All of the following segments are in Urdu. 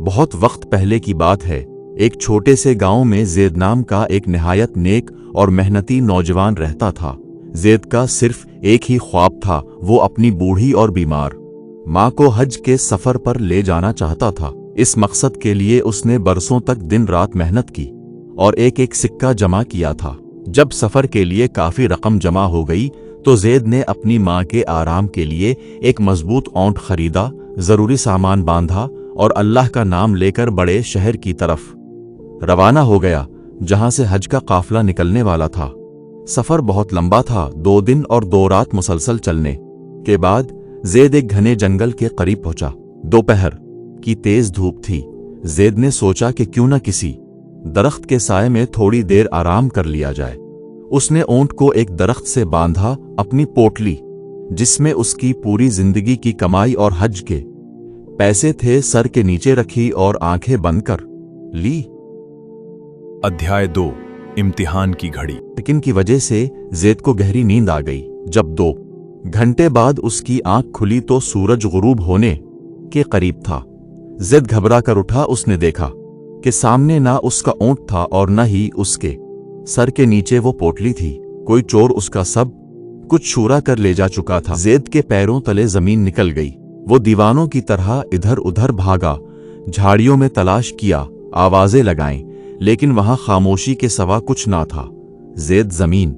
بہت وقت پہلے کی بات ہے، ایک چھوٹے سے گاؤں میں زید نام کا ایک نہایت نیک اور محنتی نوجوان رہتا تھا۔ زید کا صرف ایک ہی خواب تھا، وہ اپنی بوڑھی اور بیمار ماں کو حج کے سفر پر لے جانا چاہتا تھا۔ اس مقصد کے لیے اس نے برسوں تک دن رات محنت کی اور ایک ایک سکہ جمع کیا تھا۔ جب سفر کے لیے کافی رقم جمع ہو گئی تو زید نے اپنی ماں کے آرام کے لیے ایک مضبوط اونٹ خریدا، ضروری سامان باندھا اور اللہ کا نام لے کر بڑے شہر کی طرف روانہ ہو گیا جہاں سے حج کا قافلہ نکلنے والا تھا۔ سفر بہت لمبا تھا، 2 دن اور 2 رات مسلسل چلنے کے بعد زید ایک گھنے جنگل کے قریب پہنچا۔ دوپہر کی تیز دھوپ تھی۔ زید نے سوچا کہ کیوں نہ کسی درخت کے سائے میں تھوڑی دیر آرام کر لیا جائے۔ اس نے اونٹ کو ایک درخت سے باندھا، اپنی پوٹلی جس میں اس کی پوری زندگی کی کمائی اور حج کے پیسے تھے سر کے نیچے رکھی اور آنکھیں بند کر لی۔ ادھیائے 2 امتحان کی گھڑی۔ لیکن کی وجہ سے زید کو گہری نیند آ گئی۔ جب 2 گھنٹے بعد اس کی آنکھ کھلی تو سورج غروب ہونے کے قریب تھا۔ زید گھبرا کر اٹھا۔ اس نے دیکھا کہ سامنے نہ اس کا اونٹ تھا اور نہ ہی اس کے سر کے نیچے وہ پوٹلی تھی۔ کوئی چور اس کا سب کچھ چورا کر لے جا چکا تھا۔ زید کے پیروں تلے زمین نکل گئی۔ وہ دیوانوں کی طرح ادھر ادھر بھاگا، جھاڑیوں میں تلاش کیا، آوازیں لگائیں، لیکن وہاں خاموشی کے سوا کچھ نہ تھا۔ زید زمین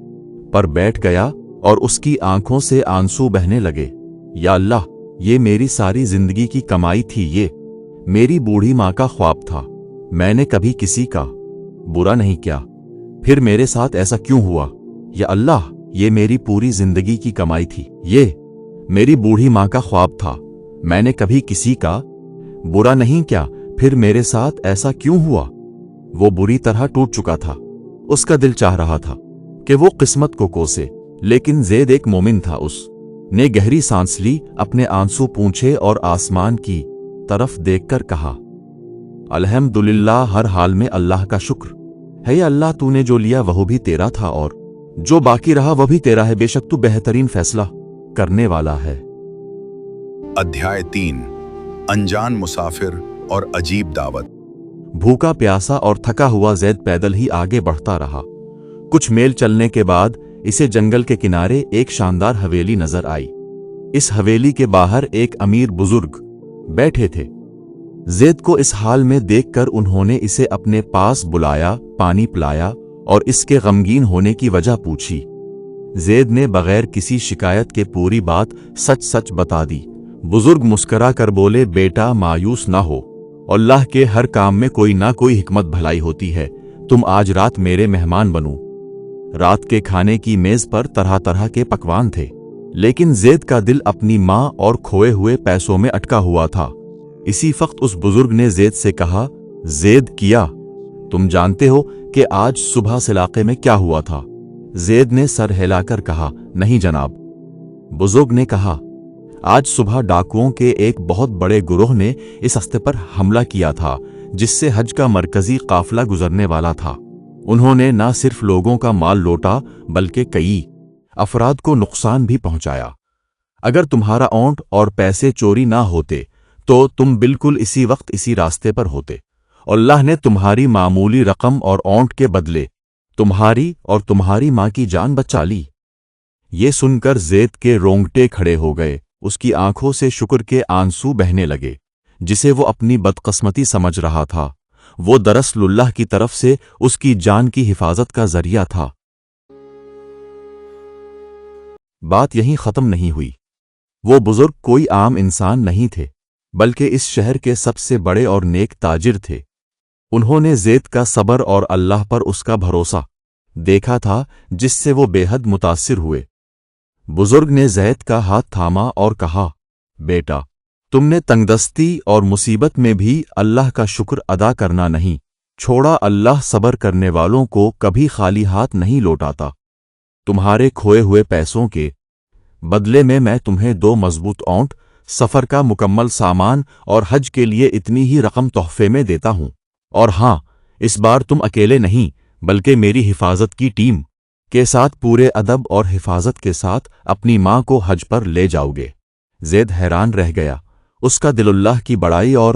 پر بیٹھ گیا اور اس کی آنکھوں سے آنسو بہنے لگے۔ یا اللہ، یہ میری ساری زندگی کی کمائی تھی، یہ میری بوڑھی ماں کا خواب تھا۔ میں نے کبھی کسی کا برا نہیں کیا، پھر میرے ساتھ ایسا کیوں ہوا؟ یا اللہ، یہ میری پوری زندگی کی کمائی تھی، یہ میری بوڑھی ماں کا خواب تھا۔ میں نے کبھی کسی کا برا نہیں کیا، پھر میرے ساتھ ایسا کیوں ہوا؟ وہ بری طرح ٹوٹ چکا تھا۔ اس کا دل چاہ رہا تھا کہ وہ قسمت کو کوسے، لیکن زید ایک مومن تھا۔ اس نے گہری سانس لی، اپنے آنسو پونچھے اور آسمان کی طرف دیکھ کر کہا، الحمدللہ، ہر حال میں اللہ کا شکر ہے۔ یا اللہ، تو نے جو لیا وہ بھی تیرا تھا اور جو باقی رہا وہ بھی تیرا ہے، بے شک تو بہترین فیصلہ کرنے والا ہے۔ ادھیائے 3 انجان مسافر اور عجیب دعوت۔ بھوکا پیاسا اور تھکا ہوا زید پیدل ہی آگے بڑھتا رہا۔ کچھ میل چلنے کے بعد اسے جنگل کے کنارے ایک شاندار حویلی نظر آئی۔ اس حویلی کے باہر ایک امیر بزرگ بیٹھے تھے۔ زید کو اس حال میں دیکھ کر انہوں نے اسے اپنے پاس بلایا، پانی پلایا اور اس کے غمگین ہونے کی وجہ پوچھی۔ زید نے بغیر کسی شکایت کے پوری بات سچ سچ بتا دی۔ بزرگ مسکرا کر بولے، بیٹا مایوس نہ ہو، اللہ کے ہر کام میں کوئی نہ کوئی حکمت بھلائی ہوتی ہے۔ تم آج رات میرے مہمان بنو۔ رات کے کھانے کی میز پر طرح طرح کے پکوان تھے، لیکن زید کا دل اپنی ماں اور کھوئے ہوئے پیسوں میں اٹکا ہوا تھا۔ اسی وقت اس بزرگ نے زید سے کہا، زید کیا تم جانتے ہو کہ آج صبح اس علاقے میں کیا ہوا تھا؟ زید نے سر ہلا کر کہا، نہیں جناب۔ بزرگ نے کہا، آج صبح ڈاکوؤں کے ایک بہت بڑے گروہ نے اس راستے پر حملہ کیا تھا جس سے حج کا مرکزی قافلہ گزرنے والا تھا۔ انہوں نے نہ صرف لوگوں کا مال لوٹا بلکہ کئی افراد کو نقصان بھی پہنچایا۔ اگر تمہارا اونٹ اور پیسے چوری نہ ہوتے تو تم بالکل اسی وقت اسی راستے پر ہوتے، اور اللہ نے تمہاری معمولی رقم اور اونٹ کے بدلے تمہاری اور تمہاری ماں کی جان بچا لی۔ یہ سن کر زید کے رونگٹے کھڑے ہو گئے۔ اس کی آنکھوں سے شکر کے آنسو بہنے لگے، جسے وہ اپنی بدقسمتی سمجھ رہا تھا۔ وہ دراصل اللہ کی طرف سے اس کی جان کی حفاظت کا ذریعہ تھا۔ بات یہیں ختم نہیں ہوئی۔ وہ بزرگ کوئی عام انسان نہیں تھے، بلکہ اس شہر کے سب سے بڑے اور نیک تاجر تھے۔ انہوں نے زید کا صبر اور اللہ پر اس کا بھروسہ دیکھا تھا، جس سے وہ بے حد متاثر ہوئے۔ بزرگ نے زید کا ہاتھ تھاما اور کہا، بیٹا، تم نے تنگدستی اور مصیبت میں بھی اللہ کا شکر ادا کرنا نہیں چھوڑا۔ اللہ صبر کرنے والوں کو کبھی خالی ہاتھ نہیں لوٹاتا۔ تمہارے کھوئے ہوئے پیسوں کے بدلے میں تمہیں 2 مضبوط اونٹ، سفر کا مکمل سامان اور حج کے لیے اتنی ہی رقم تحفے میں دیتا ہوں۔ اور ہاں، اس بار تم اکیلے نہیں بلکہ میری حفاظت کی ٹیم کے ساتھ پورے ادب اور حفاظت کے ساتھ اپنی ماں کو حج پر لے جاؤ گے۔ زید حیران رہ گیا۔ اس کا دل اللہ کی بڑائی اور